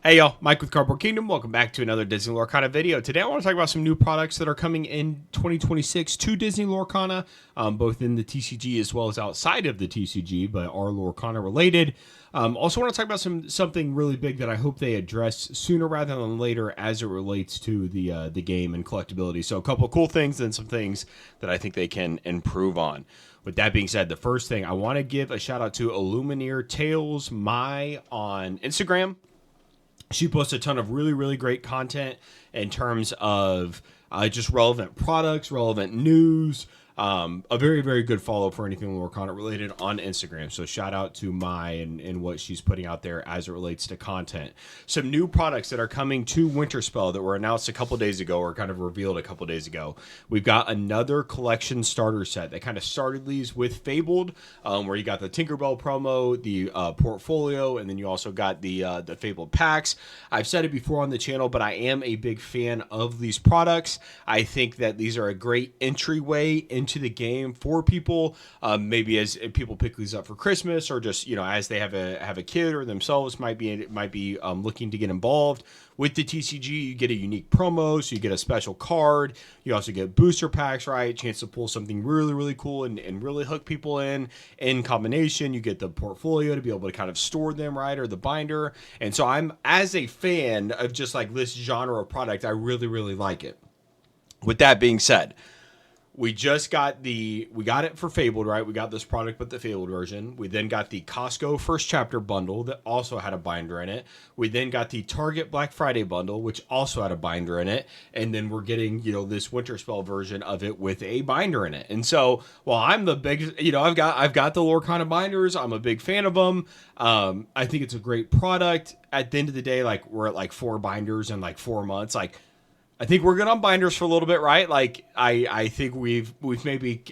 Hey y'all, Mike with Cardboard Kingdom. Welcome back to another Disney Lorcana video. Today I want to talk about some new products that are coming in 2026 to Disney Lorcana, both in the TCG as well as outside of the TCG, but are Lorcana related. Also want to talk about something really big that I hope they address sooner rather than later as it relates to the game and collectability. So a couple of cool things and some things that I think they can improve on. With that being said, the first thing I want to give a shout out to Illumineer Tales My on Instagram. She posts a ton of really great content in terms of just relevant products, relevant news. A very good follow for anything Lorcana related on Instagram. So shout out to Mai and what she's putting out there as it relates to content. Some new products that are coming to Winterspell that were announced a couple days ago or kind of revealed a couple days ago. We've got another collection starter set that kind of started these with Fabled, where you got the Tinkerbell promo, the portfolio, and then you also got the Fabled packs. I've said it before on the channel, but I am a big fan of these products. I think that these are a great entryway into the game for people, maybe as people pick these up for Christmas or just as they have a kid or themselves might be looking to get involved with the TCG. You get a unique promo, so you get a special card. You also get booster packs, right? Chance to pull something really cool and really hook people in combination. You get the portfolio to be able to kind of store them, right, or the binder. And so I'm, as a fan of just like this genre of product, I really like it. With that being said, we got it for Fabled, right? We got this product with the Fabled version. We then got the Costco First Chapter bundle that also had a binder in it. We then got the Target Black Friday bundle, which also had a binder in it. And then we're getting, this Winterspell version of it with a binder in it. And so while I'm the big, I've got the Lorcana binders. I'm a big fan of them. I think it's a great product. At the end of the day, like we're at like 4 binders in like 4 months. Like, I think we're good on binders for a little bit, right? Like I think we've maybe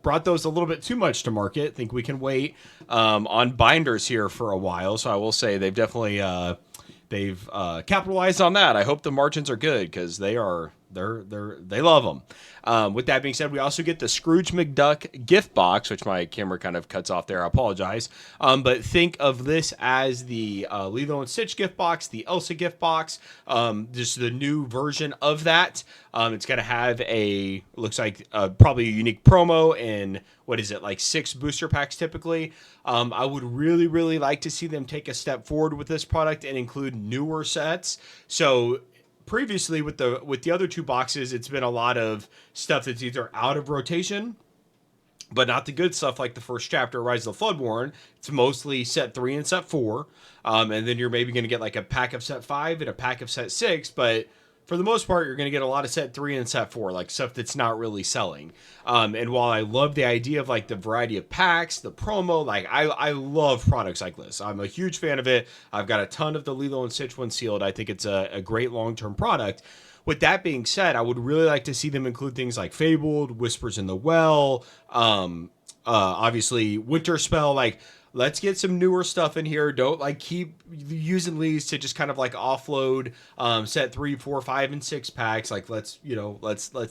brought those a little bit too much to market. I think we can wait on binders here for a while. So I will say they've definitely capitalized on that. I hope the margins are good because they love them. With that being said, we also get the Scrooge McDuck gift box, which my camera kind of cuts off there. I apologize. But think of this as the Lilo and Stitch gift box, the Elsa gift box, just the new version of that. It's going to have looks like probably a unique promo and what is it, like 6 booster packs typically. I would really like to see them take a step forward with this product and include newer sets. So previously with the other 2 boxes, it's been a lot of stuff that's either out of rotation, but not the good stuff like the First Chapter, Rise of the Floodborn. It's mostly set 3 and set 4. And then you're maybe going to get like a pack of set 5 and a pack of set 6, but for the most part, you're going to get a lot of set 3 and set 4, like stuff that's not really selling. And while I love the idea of like the variety of packs, the promo, like I love products like this. I'm a huge fan of it. I've got a ton of the Lilo and Stitch one sealed. I think it's a great long-term product. With that being said, I would really like to see them include things like Fabled, Whispers in the Well, obviously Winterspell, like let's get some newer stuff in here. Don't like keep using these to just kind of like offload set 3, 4, 5, and 6 packs. Like let's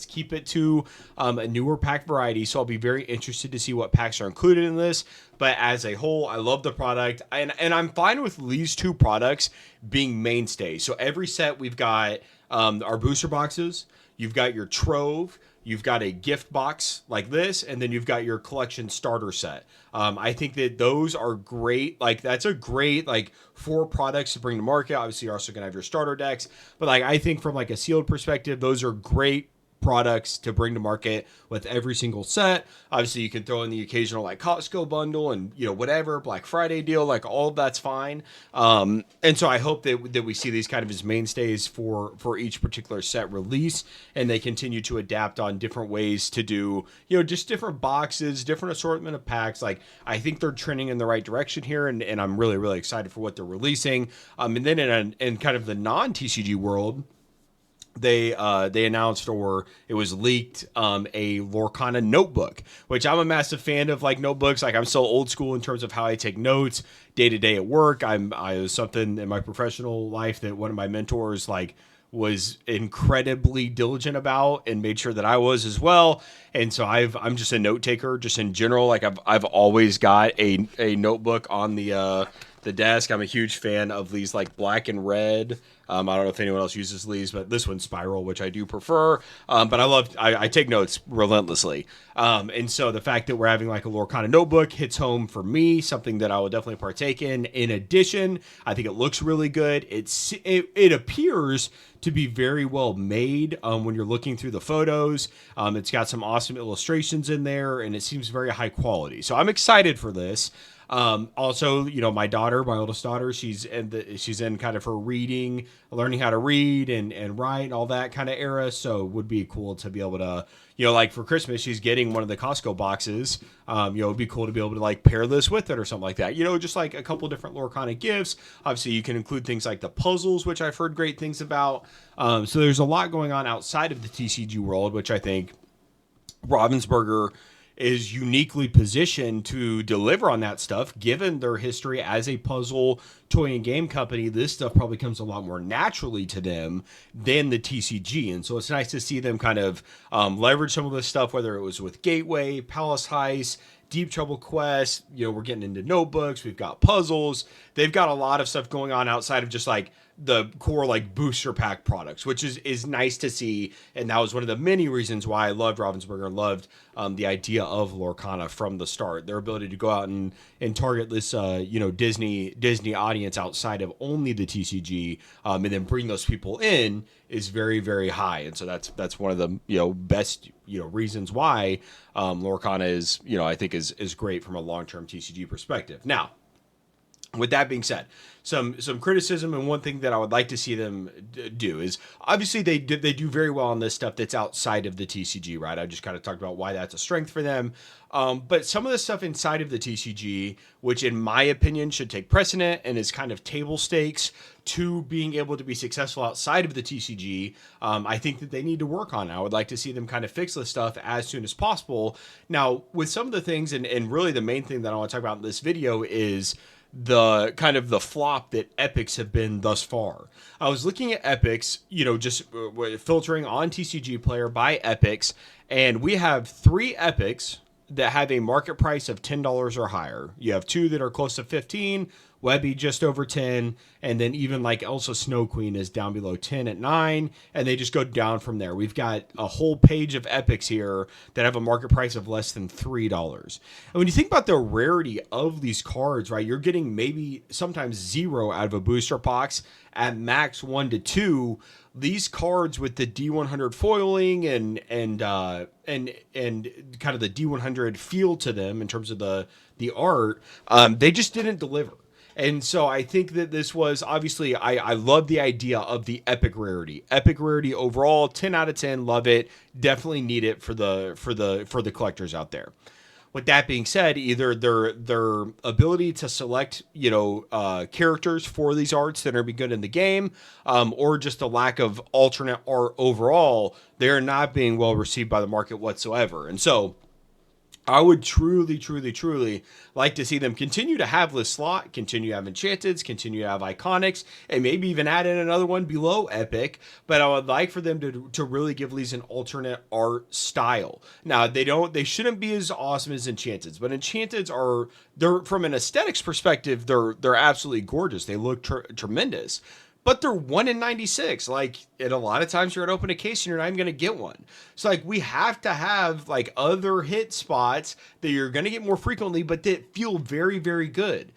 keep it to a newer pack variety. So I'll be very interested to see what packs are included in this. But as a whole, I love the product, and I'm fine with these 2 products being mainstays. So every set we've got our booster boxes. You've got your Trove. You've got a gift box like this, and then you've got your collection starter set. I think that those are great. Like that's a great 4 products to bring to market. Obviously, you're also gonna have your starter decks, but like I think from like a sealed perspective, those are great products to bring to market with every single set. Obviously, you can throw in the occasional like Costco bundle and whatever Black Friday deal, like all of that's fine. And so I hope that we see these kind of as mainstays for each particular set release, and they continue to adapt on different ways to do just different boxes, different assortment of packs. Like I think they're trending in the right direction here, and I'm really excited for what they're releasing. And then in kind of the non-TCG world, they announced, or it was leaked, a Lorcana notebook, which I'm a massive fan of, like notebooks. Like I'm so old school in terms of how I take notes day to day at work. I was something in my professional life that one of my mentors was incredibly diligent about and made sure that I was as well. And so I'm just a note taker just in general. Like I've always got a notebook on the the desk. I'm a huge fan of these like black and red. I don't know if anyone else uses these, but this one's spiral, which I do prefer. But I take notes relentlessly. And so the fact that we're having like a Lorcana notebook hits home for me, something that I will definitely partake in. In addition, I think it looks really good. It appears to be very well made when you're looking through the photos. It's got some awesome illustrations in there, and it seems very high quality. So I'm excited for this. Also, my daughter, my oldest daughter, she's in kind of her learning how to read and write and all that kind of era. So it would be cool to be able to, like for Christmas, she's getting one of the Costco boxes. It'd be cool to be able to like pair this with it or something like that. Just like a couple different Lorcana gifts. Obviously, you can include things like the puzzles, which I've heard great things about. So there's a lot going on outside of the TCG world, which I think Ravensburger is uniquely positioned to deliver on that stuff. Given their history as a puzzle, toy, and game company, this stuff probably comes a lot more naturally to them than the TCG. And so it's nice to see them kind of leverage some of this stuff, whether it was with Gateway, Palace Heist, Deep Trouble Quest. We're getting into notebooks. We've got puzzles. They've got a lot of stuff going on outside of just like the core like booster pack products, which is nice to see. And that was one of the many reasons why I loved Ravensburger and loved the idea of Lorcana from the start. Their ability to go out and target this Disney audience outside of only the TCG, and then bring those people in is very, very high. And so that's one of the best reasons why Lorcana is I think is great from a long-term TCG perspective. Now, with that being said, some criticism, and one thing that I would like to see them do is obviously they do very well on this stuff that's outside of the TCG, right? I just kind of talked about why that's a strength for them. But some of the stuff inside of the TCG, which in my opinion should take precedent and is kind of table stakes to being able to be successful outside of the TCG, I think that they need to work on. I would like to see them kind of fix this stuff as soon as possible. Now, with some of the things, and really the main thing that I want to talk about in this video is the kind of the flop that epics have been thus far. I was looking at epics, just filtering on TCG Player by epics, and we have 3 epics that have a market price of $10 or higher. You have 2 that are close to 15, Webby just over 10, and then even like Elsa Snow Queen is down below 10 at 9, and they just go down from there. We've got a whole page of epics here that have a market price of less than $3. And when you think about the rarity of these cards, right, you're getting maybe sometimes 0 out of a booster box, at max 1 to 2. These cards with the D100 foiling and kind of the D100 feel to them in terms of the art, they just didn't deliver. And so I think that this was obviously, I love the idea of the epic rarity. Epic rarity overall, 10 out of 10, love it. Definitely need it for the collectors out there. With that being said, either their ability to select, characters for these arts that are be good in the game, or just a lack of alternate art overall, they're not being well received by the market whatsoever. And so I would truly, truly, truly like to see them continue to have this slot, continue to have Enchanteds, continue to have Iconics, and maybe even add in another one below Epic. But I would like for them to really give these an alternate art style. Now, they shouldn't be as awesome as Enchanteds, but Enchanteds they're from an aesthetics perspective, they're absolutely gorgeous. They look tremendous. But they're 1 in 96. And a lot of times you're at open a case and you're not even going to get one. So we have to have other hit spots that you're going to get more frequently, but that feel very, very good.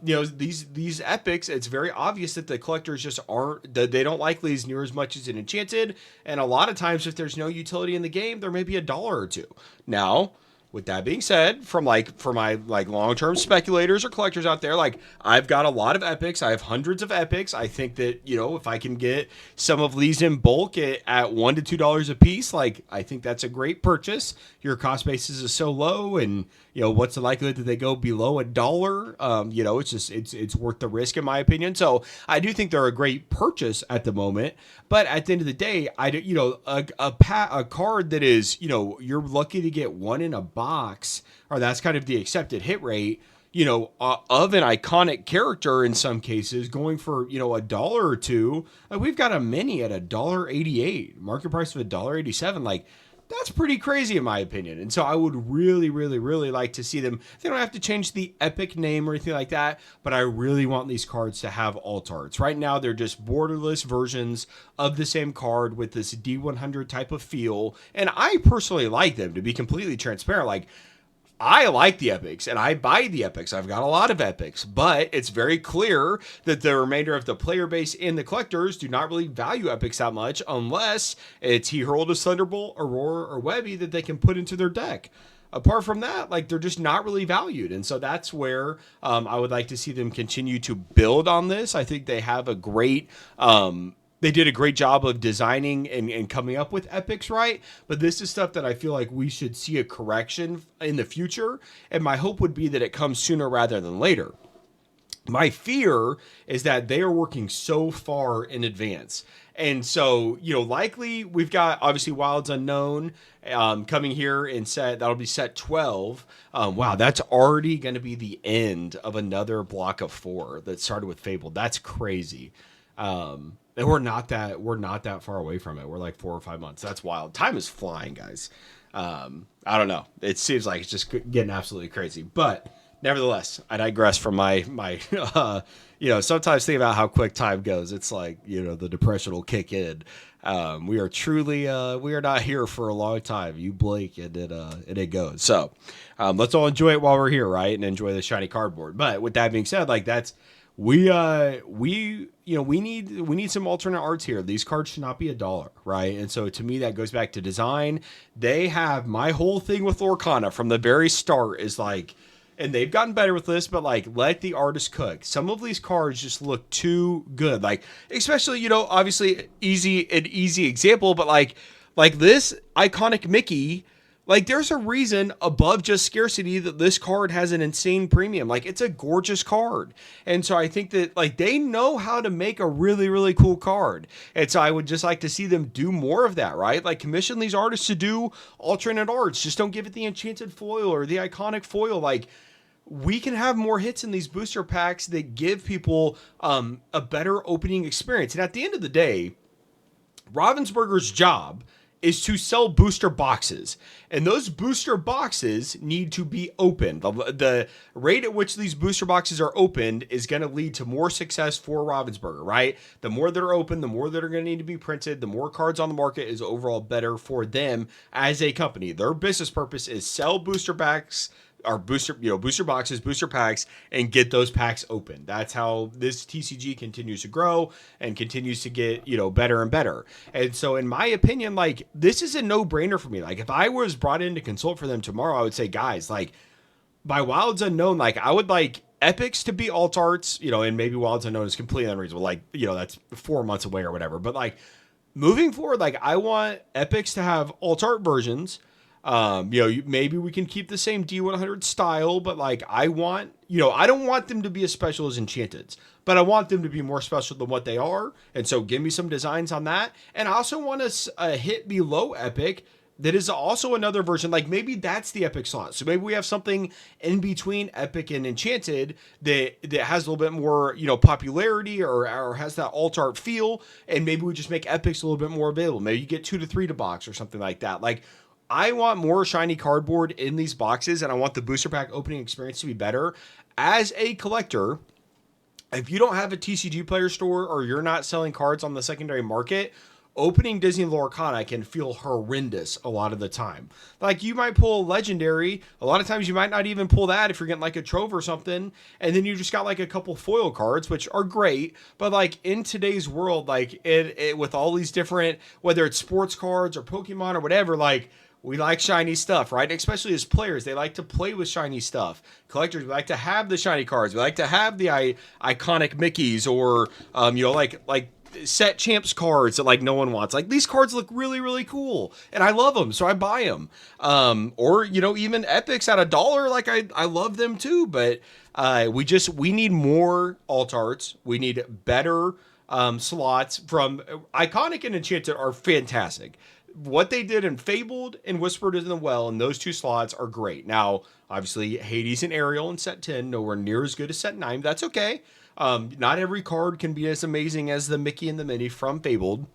These epics, it's very obvious that the collectors just they don't like these near as much as an Enchanted. And a lot of times if there's no utility in the game, there may be $1 or $2. Now, with that being said, for my long-term speculators or collectors out there, I've got a lot of epics. I have hundreds of epics. I think that, if I can get some of these in bulk at $1 to $2 a piece, I think that's a great purchase. Your cost basis is so low, and what's the likelihood that they go below $1? It's just it's worth the risk in my opinion. So I do think they're a great purchase at the moment. But at the end of the day, a card that is you're lucky to get one in a box, or that's kind of the accepted hit rate, of an iconic character in some cases, going for $1 or $2. We've got a mini at $1.88, market price of $1.87. That's pretty crazy in my opinion. And so I would really, really, really like to see them. They don't have to change the Epic name or anything like that, but I really want these cards to have alt arts. Right now, they're just borderless versions of the same card with this D100 type of feel. And I personally like them, to be completely transparent. Like, I like the epics and I buy the epics. I've got a lot of epics, but it's very clear that the remainder of the player base and the collectors do not really value epics that much unless it's He Herald of Thunderbolt, Aurora, or Webby that they can put into their deck. Apart from that, like, they're just not really valued. And so that's where I would like to see them continue to build on this. I think they have a great they did a great job of designing and coming up with epics, right? But this is stuff that I feel like we should see a correction in the future. And my hope would be that it comes sooner rather than later. My fear is that they are working so far in advance. And so, likely we've got obviously Wilds Unknown coming here in that'll be set 12. Wow, that's already going to be the end of another block of 4 that started with Fabled. That's crazy. And we're not that far away from it. We're like 4 or 5 months. That's wild. Time is flying, guys. I don't know. It seems like it's just getting absolutely crazy. But nevertheless, I digress from my sometimes think about how quick time goes. It's like, the depression will kick in. We are truly, we are not here for a long time. You blink and it goes. So, let's all enjoy it while we're here, right? And enjoy the shiny cardboard. But with that being said, like we need some alternate arts here. These cards should not be $1, right? And so to me, that goes back to design. They have my whole thing with Lorcana from the very start is like, and they've gotten better with this, but like, let the artist cook. Some of these cards just look too good. Like, especially, obviously an easy example, but like this iconic Mickey. Like, there's a reason above just scarcity that this card has an insane premium. Like, it's a gorgeous card. And so I think that, like, they know how to make a really, really cool card. And so I would just like to see them do more of that, right? Like, commission these artists to do alternate arts. Just don't give it the enchanted foil or the iconic foil. Like, we can have more hits in these booster packs that give people a better opening experience. And at the end of the day, Ravensburger's job is to sell booster boxes. And those booster boxes need to be opened. The rate at which these booster boxes are opened is going to lead to more success for Ravensburger, right? The more that are open, the more that are going to need to be printed, the more cards on the market is overall better for them as a company. Their business purpose is sell booster packs, or booster boxes, booster packs, and get those packs open. That's how this TCG continues to grow and continues to get, better and better. And so in my opinion, like, this is a no-brainer for me. Like, if I was brought in to consult for them tomorrow, I would say, guys, like, by Wilds Unknown, like, I would like epics to be alt arts, and maybe Wilds Unknown is completely unreasonable. Like, that's 4 months away or whatever. But like, moving forward, like, I want epics to have alt art versions. Maybe we can keep the same D100 style, but like, I want, I don't want them to be as special as Enchanteds, but I want them to be more special than what they are. And so give me some designs on that. And I also want a hit below Epic that is also another version. Like, maybe that's the Epic slot. So maybe we have something in between Epic and Enchanted that has a little bit more, popularity or has that alt art feel. And maybe we just make Epics a little bit more available. Maybe you get 2 to 3 to box or something like that. Like, I want more shiny cardboard in these boxes, and I want the booster pack opening experience to be better. As a collector, if you don't have a TCG player store or you're not selling cards on the secondary market, opening Disney Lorcana can feel horrendous a lot of the time. Like, you might pull a legendary. A lot of times you might not even pull that if you're getting like a trove or something. And then you just got like a couple foil cards, which are great. But like, in today's world, like it with all these different, whether it's sports cards or Pokemon or whatever, like, we like shiny stuff, right? Especially as players, they like to play with shiny stuff. Collectors, we like to have the shiny cards. We like to have the iconic Mickeys or, like set champs cards that like no one wants. Like, these cards look really, really cool, and I love them, so I buy them. Or even epics at $1, like I love them too. But we need more alt arts. We need better slots. From iconic and enchanted are fantastic. What they did in Fabled and Whispered in the Well, and those 2 slots are great. Now, obviously, Hades and Ariel in set 10, nowhere near as good as set 9. That's okay. Not every card can be as amazing as the Mickey and the Minnie from Fabled.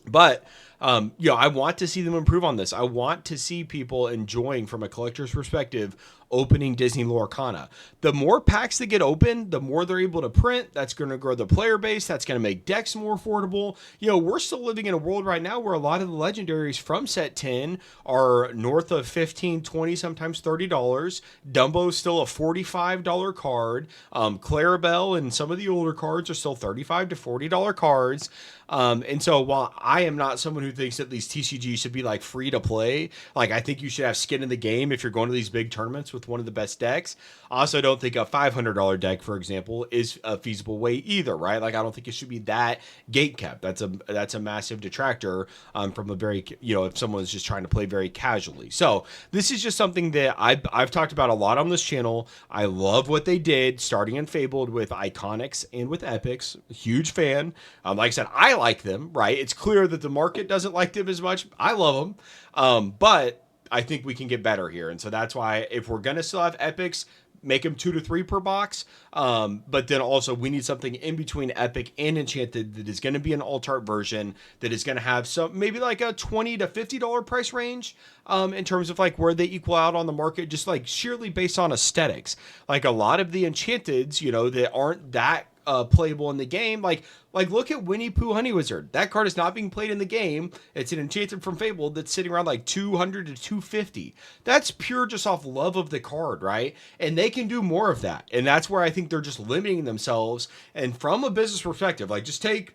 But I want to see them improve on this. I want to see people enjoying, from a collector's perspective, opening Disney Lorcana. The more packs that get open, the more they're able to print. That's going to grow the player base. That's going to make decks more affordable. We're still living in a world right now where a lot of the legendaries from set 10 are north of 15, 20, sometimes $30. Dumbo's still a $45 card. Clarabelle and some of the older cards are still $35 to $40 cards. And so while I am not someone who thinks that these TCGs should be like free to play, like I think you should have skin in the game if you're going to these big tournaments with one of the best decks. I also don't think a $500 deck, for example, is a feasible way either, right? Like I don't think it should be that gate kept. That's a massive detractor from a very, if someone's just trying to play very casually. So this is just something that I've talked about a lot on this channel. I love what they did starting in Fabled with Iconics and with Epics. Huge fan. Like I said, I like them, right? It's clear that the market doesn't like them as much. I love them. But I think we can get better here. And so that's why if we're going to still have Epics, make them 2 to 3 per box. But then also we need something in between Epic and Enchanted that is going to be an alt art version that is going to have some, maybe like a $20 to $50 price range in terms of like where they equal out on the market, just like sheerly based on aesthetics. Like a lot of the Enchanteds, that aren't that playable in the game. Like look at Winnie Pooh Honey Wizard. That card is not being played in the game. It's an Enchanted from Fable that's sitting around like 200 to 250. That's pure just off love of the card, right? And they can do more of that. And that's where I think they're just limiting themselves. And from a business perspective, like just take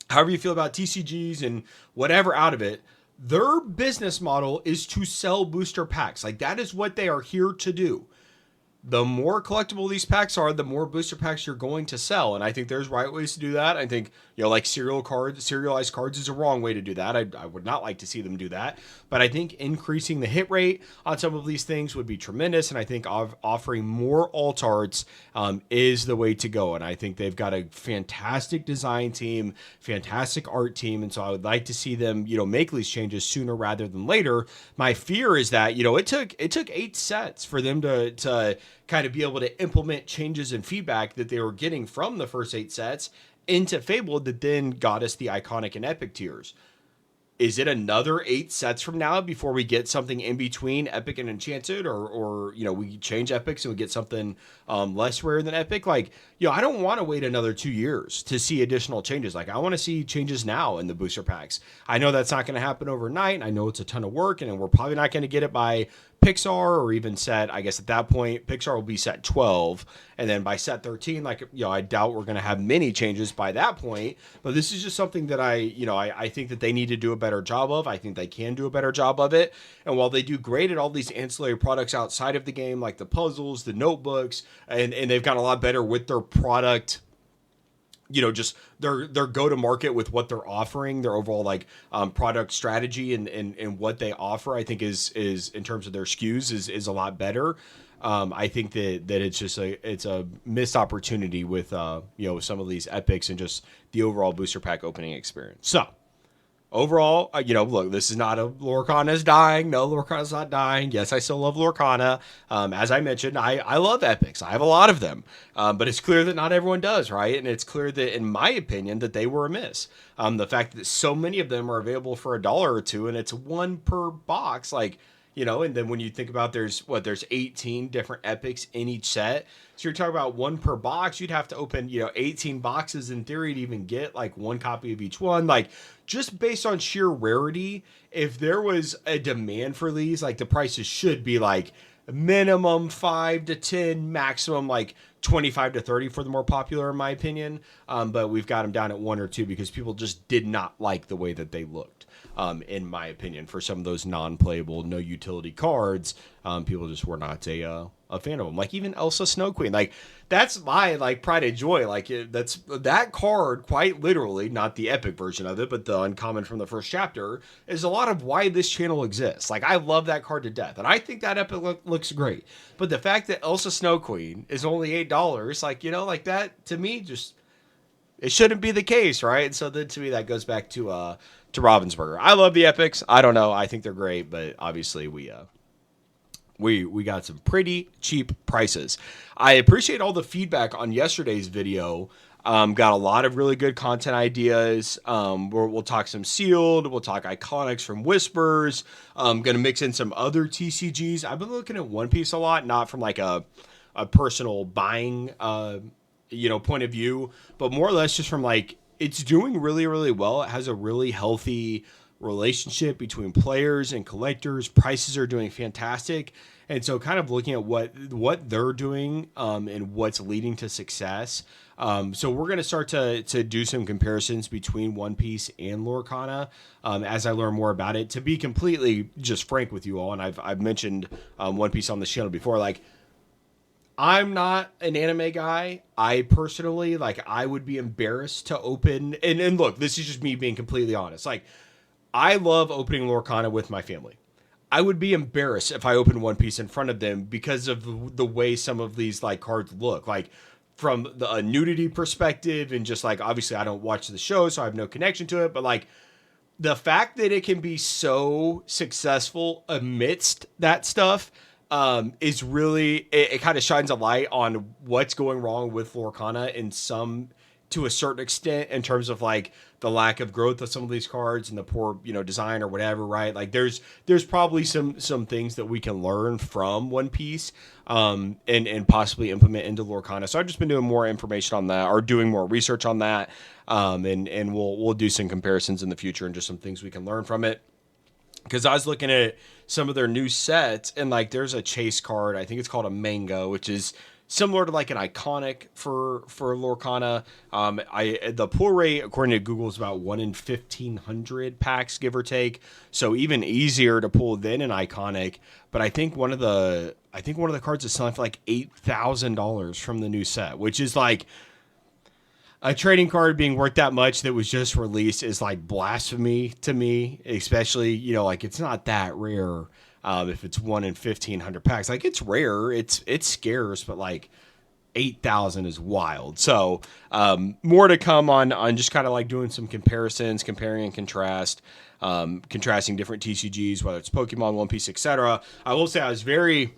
however you feel about TCGs and whatever out of it. Their business model is to sell booster packs. Like that is what they are here to do. The more collectible these packs are, the more booster packs you're going to sell. And I think there's right ways to do that. I think, like serialized cards is a wrong way to do that. I would not like to see them do that. But I think increasing the hit rate on some of these things would be tremendous. And I think offering more alt arts is the way to go. And I think they've got a fantastic design team, fantastic art team. And so I would like to see them, make these changes sooner rather than later. My fear is that, it took 8 sets for them to kind of be able to implement changes and feedback that they were getting from the first 8 sets into Fable that then got us the iconic and epic tiers. Is it another 8 sets from now before we get something in between epic and enchanted, or we change epics and we get something less rare than epic? Like, I don't want to wait another 2 years to see additional changes. Like I want to see changes now in the booster packs. I know that's not going to happen overnight. I know it's a ton of work, and we're probably not going to get it by Pixar or even set, I guess at that point, Pixar will be set 12. And then by set 13, I doubt we're going to have many changes by that point. But this is just something that I think that they need to do a better job of. I think they can do a better job of it. And while they do great at all these ancillary products outside of the game, like the puzzles, the notebooks, and they've got a lot better with their product, just their go-to-market with what they're offering, their overall product strategy and what they offer, I think is in terms of their SKUs is a lot better. I think that it's just it's a missed opportunity with some of these epics and just the overall booster pack opening experience. So overall, look, this is not Lorcana is dying. No, Lorcana's not dying. Yes, I still love Lorcana. As I mentioned, I love epics. I have a lot of them. But it's clear that not everyone does, right? And it's clear that, in my opinion, that they were amiss. The fact that so many of them are available for $1 or $2, and it's 1 per box, and then when you think about there's 18 different epics in each set. So you're talking about 1 per box. You'd have to open, 18 boxes in theory to even get 1 copy of each one. Just based on sheer rarity, if there was a demand for these, the prices should be minimum 5 to 10, maximum 25 to 30 for the more popular, in my opinion. But we've got them down at 1 or 2 because people just did not like the way that they looked. In my opinion, for some of those non-playable, no utility cards, people just were not a fan of them. Even Elsa Snow Queen, that's my pride and joy. That's that card, quite literally, not the epic version of it, but the uncommon from the first chapter, is a lot of why this channel exists. I love that card to death, and I think that epic looks great. But the fact that Elsa Snow Queen is only $8, that to me just it shouldn't be the case, right? And so then to me that goes back to Ravensburger. I love the epics. I don't know. I think they're great, but obviously we got some pretty cheap prices. I appreciate all the feedback on yesterday's video Got a lot of really good content ideas. We'll talk some sealed. We'll talk iconics from Whispers. Going to mix in some other TCGs. I've been looking at One Piece a lot, not from like a personal buying, point of view, but more or less just from like it's doing really, really well. It has a really healthy relationship between players and collectors. Prices are doing fantastic. And so kind of looking at what they're doing and what's leading to success. So we're going to start to do some comparisons between One Piece and Lorcana as I learn more about it. To be completely just frank with you all, and I've mentioned One Piece on the channel before, like I'm not an anime guy. I personally, like, I would be embarrassed to open, and look, this is just me being completely honest. Like, I love opening Lorcana with my family. I would be embarrassed if I opened One Piece in front of them because of the way some of these like cards look. Like from a nudity perspective, and just like obviously I don't watch the show, so I have no connection to it. But like the fact that it can be so successful amidst that stuff is really it kind of shines a light on what's going wrong with Lorcana in some to a certain extent in terms of like the lack of growth of some of these cards and the poor design or whatever, right? Like there's probably some things that we can learn from One Piece and possibly implement into Lorcana. So I've just been doing more information on that or doing more research on that, and we'll do some comparisons in the future and just some things we can learn from it. Because I was looking at some of their new sets, and like there's a chase card, I think it's called a Mango, which is similar to like an iconic for Lorcana. The pull rate according to Google is about 1 in 1,500 packs, give or take. So even easier to pull than an iconic. But I think one of the cards is selling for like $8,000 from the new set, which is like a trading card being worth that much that was just released is like blasphemy to me, especially, like it's not that rare. If it's 1 in 1,500 packs, like it's rare, it's scarce, but like 8,000 is wild. So more to come on just kind of like doing some comparisons, comparing and contrasting different TCGs, whether it's Pokemon, One Piece, etc. I will say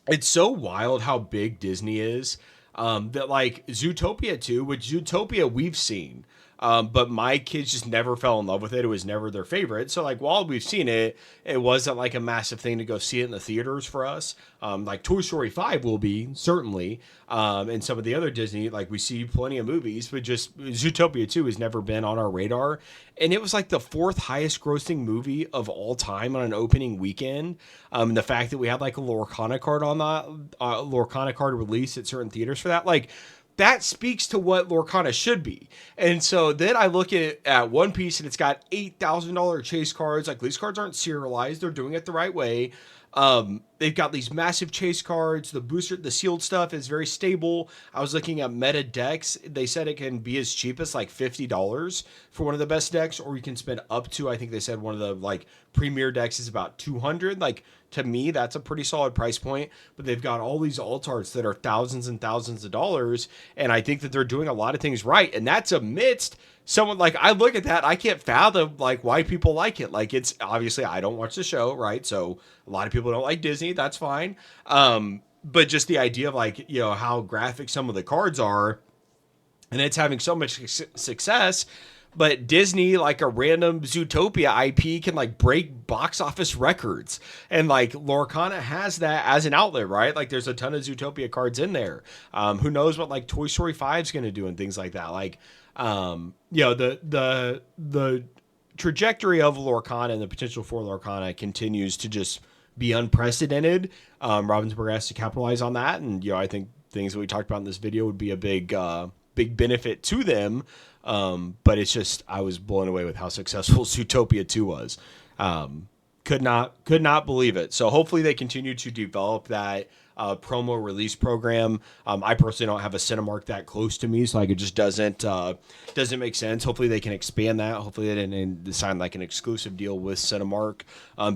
it's so wild how big Disney is. That like Zootopia 2, which Zootopia we've seen, but my kids just never fell in love with it. It was never their favorite. So like while we've seen it, it wasn't like a massive thing to go see it in the theaters for us. Like Toy Story 5 will be certainly, and some of the other Disney, like we see plenty of movies, but just Zootopia 2 has never been on our radar. And it was like the 4th highest grossing movie of all time on an opening weekend. The fact that we had like a Lorcana card on that, Lorcana card released at certain theaters for that, like that speaks to what Lorcana should be. And so then I look at One Piece and it's got $8,000 chase cards. Like these cards aren't serialized. They're doing it the right way. They've got these massive chase cards. The sealed stuff is very stable. I was looking at meta decks. They said it can be as cheap as like $50 for one of the best decks, or you can spend up to, I think they said one of the like premier decks is about 200. Like to me, that's a pretty solid price point, but they've got all these alt arts that are thousands and thousands of dollars. And I think that they're doing a lot of things right. And that's amidst someone like I look at that, I can't fathom like why people like it. Like it's obviously I don't watch the show, right? So a lot of people don't like Disney. That's fine. But just the idea of like, how graphic some of the cards are, and it's having so much success. But Disney, like a random Zootopia IP, can like break box office records. And like Lorcana has that as an outlet, right? Like there's a ton of Zootopia cards in there. Who knows what like Toy Story 5 is going to do and things like that. Like, the trajectory of Lorcana and the potential for Lorcana continues to just be unprecedented. Ravensburger has to capitalize on that. And, I think things that we talked about in this video would be a big benefit to them. But it's just, I was blown away with how successful Zootopia 2 was. Could not believe it. So hopefully they continue to develop that promo release program. I personally don't have a Cinemark that close to me, so like it just doesn't make sense. Hopefully they can expand that. Hopefully they didn't sign like an exclusive deal with Cinemark,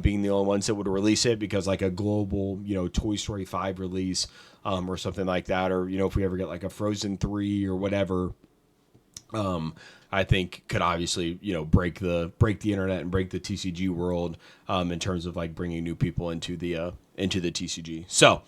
being the only ones that would release it, because like a global, Toy Story 5 release, or something like that, or if we ever get like a Frozen 3 or whatever, I think could obviously, break the internet and break the TCG world, in terms of like bringing new people into the TCG. So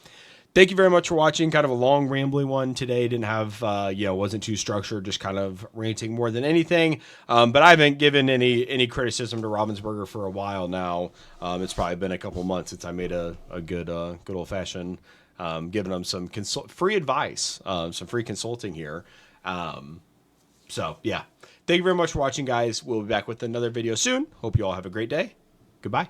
thank you very much for watching. Kind of a long, rambling one today. Didn't have, wasn't too structured. Just kind of ranting more than anything. But I haven't given any criticism to Ravensburger for a while now. It's probably been a couple months since I made a good old fashioned, giving them some free advice, some free consulting here. So yeah, thank you very much for watching, guys. We'll be back with another video soon. Hope you all have a great day. Goodbye.